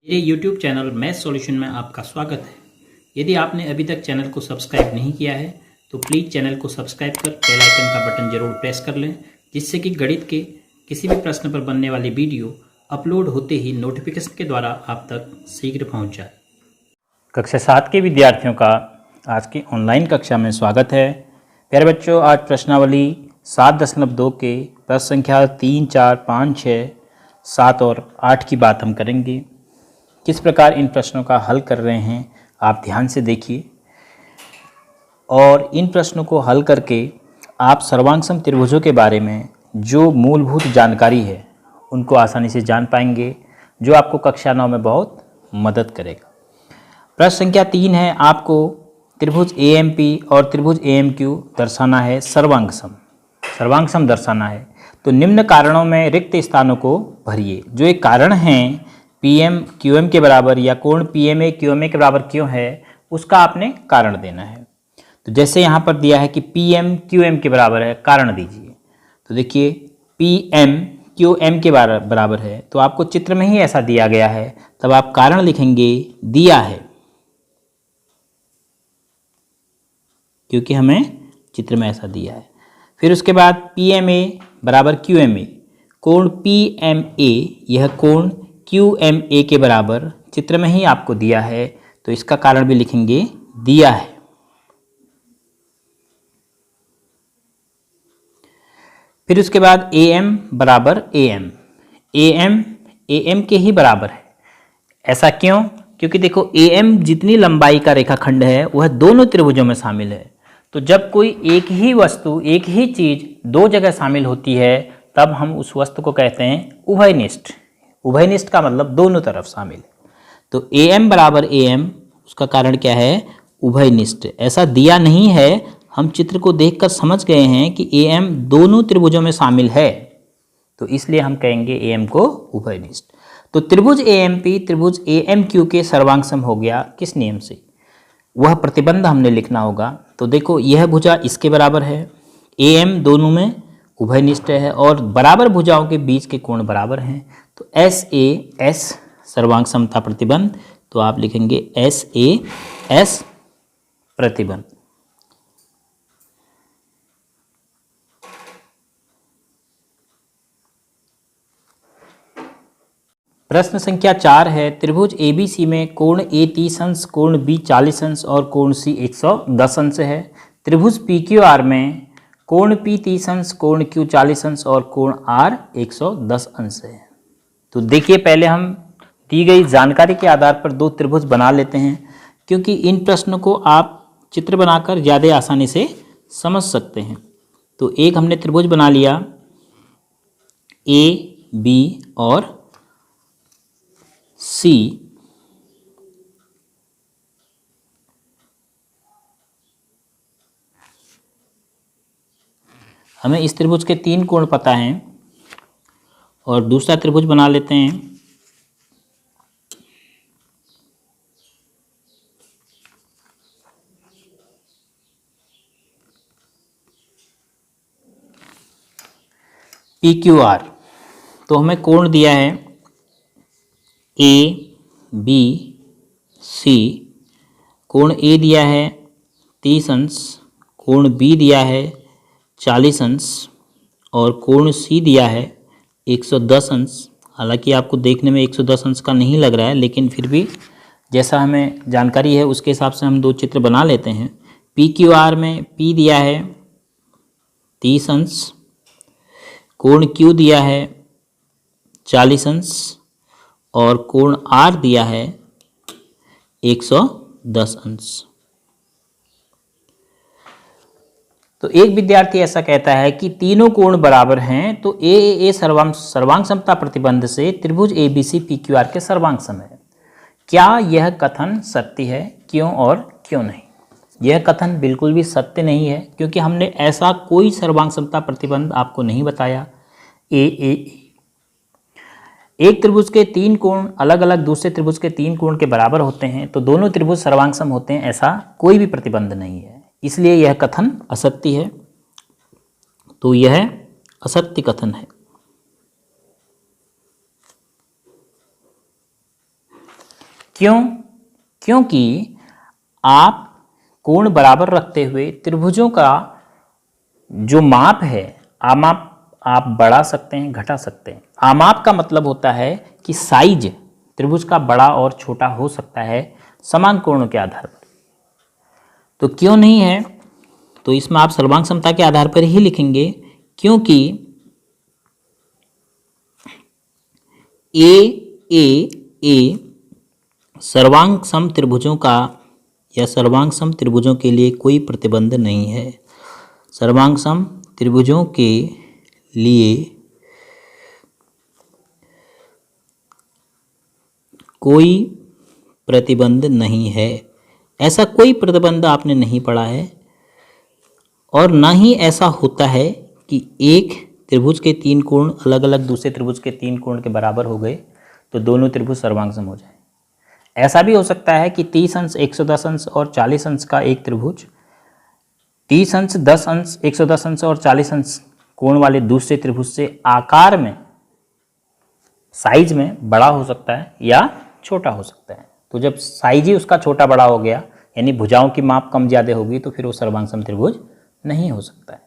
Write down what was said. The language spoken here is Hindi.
मेरे YouTube चैनल मैथ सॉल्यूशन में आपका स्वागत है। यदि आपने अभी तक चैनल को सब्सक्राइब नहीं किया है तो प्लीज़ चैनल को सब्सक्राइब कर बेल आइकन का बटन जरूर प्रेस कर लें, जिससे कि गणित के किसी भी प्रश्न पर बनने वाली वीडियो अपलोड होते ही नोटिफिकेशन के द्वारा आप तक शीघ्र पहुँच जाए। कक्षा 7 के विद्यार्थियों का आज की ऑनलाइन कक्षा में स्वागत है। प्यारे बच्चों, आज प्रश्नावली 7.2 के प्रश्न संख्या 3, 4, 5, 6, 7 और 8 की बात हम करेंगे। किस प्रकार इन प्रश्नों का हल कर रहे हैं आप ध्यान से देखिए, और इन प्रश्नों को हल करके आप सर्वांगसम त्रिभुजों के बारे में जो मूलभूत जानकारी है उनको आसानी से जान पाएंगे, जो आपको कक्षा 9 में बहुत मदद करेगा। प्रश्न संख्या 3 है, आपको त्रिभुज AMP और त्रिभुज AMQ दर्शाना है, सर्वांगसम दर्शाना है। तो निम्न कारणों में रिक्त स्थानों को भरिए। जो एक कारण हैं PM QM के बराबर या कोण PMA QMA के बराबर क्यों है, उसका आपने कारण देना है। तो जैसे यहाँ पर दिया है कि PM QM के बराबर है, कारण दीजिए। तो देखिए PM QM के बराबर है, तो आपको चित्र में ही ऐसा दिया गया है, तब आप कारण लिखेंगे दिया है, क्योंकि हमें चित्र में ऐसा दिया है। फिर उसके बाद PMA बराबर QMA, कोण PMA यह कोण QMA के बराबर चित्र में ही आपको दिया है, तो इसका कारण भी लिखेंगे दिया है। फिर उसके बाद AM बराबर AM, AM के ही बराबर है। ऐसा क्यों? क्योंकि देखो AM जितनी लंबाई का रेखाखंड है वह दोनों त्रिभुजों में शामिल है। तो जब कोई एक ही वस्तु, एक ही चीज दो जगह शामिल होती है, तब हम उस वस्तु को कहते हैं उभयनिष्ठ। उभयनिष्ठ का मतलब दोनों तरफ शामिल है। तो AM बराबर AM, उसका कारण क्या है? उभयनिष्ठ। ऐसा दिया नहीं है, हम चित्र को देखकर समझ गए हैं कि AM दोनों त्रिभुजों में शामिल है, तो इसलिए हम कहेंगे AM को उभयनिष्ठ। तो त्रिभुज AMP त्रिभुज AMQ के सर्वांगसम हो गया किस नियम से? वह प्रतिबंध हमने लिखना होगा। तो देखो यह भुजा इसके बराबर है, AM दोनों में उभयनिष्ठ है और बराबर भुजाओं के बीच के कोण बराबर हैं। तो SAS सर्वांग समता प्रतिबंध, तो आप लिखेंगे SAS प्रतिबंध। प्रश्न संख्या 4 है, त्रिभुज ABC में कोण A 30 अंश, कोण B 40 अंश और कोण C 110 अंश है। त्रिभुज PQR में कोण P 30 अंश, कोण Q 40 अंश और कोण R 110 अंश है। तो देखिए पहले हम दी गई जानकारी के आधार पर दो त्रिभुज बना लेते हैं, क्योंकि इन प्रश्नों को आप चित्र बनाकर ज़्यादा आसानी से समझ सकते हैं। तो एक हमने त्रिभुज बना लिया AB और C। हमें इस त्रिभुज के 3 कोण पता हैं, और दूसरा त्रिभुज बना लेते हैं PQR। तो हमें कोण दिया है ABC, कोण A दिया है 30 अंश, कोण B दिया है 40 अंश और कोण C दिया है 110 अंश। हालांकि आपको देखने में 110 अंश का नहीं लग रहा है, लेकिन फिर भी जैसा हमें जानकारी है उसके हिसाब से हम दो चित्र बना लेते हैं। PQR में P दिया है 30 अंश, कोण Q दिया है 40 अंश और कोण R दिया है 110 अंश। तो एक विद्यार्थी ऐसा कहता है कि तीनों कोण बराबर हैं, तो AAA सर्वांग समता प्रतिबंध से त्रिभुज ABC PQR के सर्वांग सम है। क्या यह कथन सत्य है? क्यों और क्यों नहीं? यह कथन बिल्कुल भी सत्य नहीं है, क्योंकि हमने ऐसा कोई सर्वांग समता प्रतिबंध आपको नहीं बताया। AAA एक त्रिभुज के 3 कोण अलग अलग दूसरे त्रिभुज के 3 कोण के बराबर होते हैं, तो दोनों त्रिभुज सर्वांगसम होते हैं, ऐसा कोई भी प्रतिबंध नहीं है, इसलिए यह कथन असत्य है। तो यह असत्य कथन है। क्यों? क्योंकि आप कोण बराबर रखते हुए त्रिभुजों का जो माप है, आमाप आप बढ़ा सकते हैं, घटा सकते हैं। आमाप का मतलब होता है कि साइज त्रिभुज का बड़ा और छोटा हो सकता है समान कोणों के आधार पर। तो क्यों नहीं है, तो इसमें आप सर्वांग समता के आधार पर ही लिखेंगे, क्योंकि ए सर्वांग सम त्रिभुजों का या सर्वांग सम त्रिभुजों के लिए कोई प्रतिबंध नहीं है। सर्वांग सम त्रिभुजों के लिए कोई प्रतिबंध नहीं है। ऐसा कोई प्रतिबंध आपने नहीं पढ़ा है, और ना ही ऐसा होता है कि एक त्रिभुज के 3 कोण अलग अलग दूसरे त्रिभुज के 3 कोण के बराबर हो गए तो दोनों त्रिभुज सर्वांगसम हो जाए। ऐसा भी हो सकता है कि 30 अंश 110 अंश और 40 अंश का एक त्रिभुज 30 अंश 10 अंश 110 अंश और 40 अंश कोण वाले दूसरे त्रिभुज से आकार में, साइज में बड़ा हो सकता है या छोटा हो सकता है। तो जब साइज ही उसका छोटा बड़ा हो गया, यानी भुजाओं की माप कम ज़्यादा होगी, तो फिर वो सर्वांगसम त्रिभुज नहीं हो सकता है।